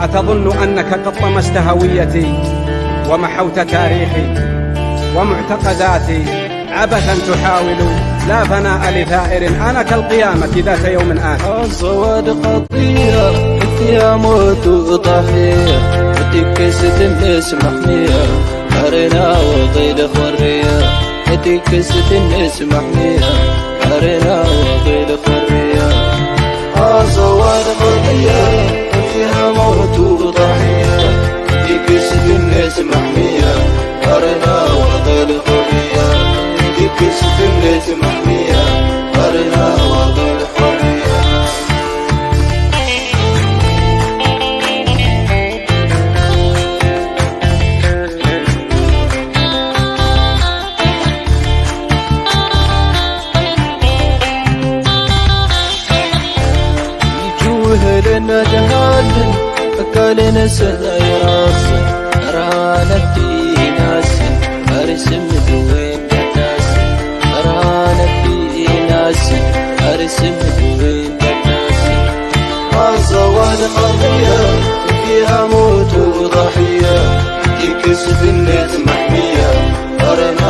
أتظن أنك قد طمست هويتي ومحوت تاريخي ومعتقداتي عبثا تحاول؟ لا فناء لثائر، أنا كالقيامة ذات يوم آخر. الصواد قضية فيها موت وضحية، وتكست الناس محمية أرنا وضيل حرية، وتكست الناس محمية أرنا وضيل حرية. الصواد قضية فيها موت وضحية، وتكست الناس محمية أرنا وضيل حرية، وتكست الناس محمية أرنا وضيل حرية. لنا جهال أكلنا سلايراس رانا في ناس أرسم دوين ناس رانا في ناس أرسم دوين ناس. الزوال قضية فيها موت وضحية، يكسب الناس محمية أرنا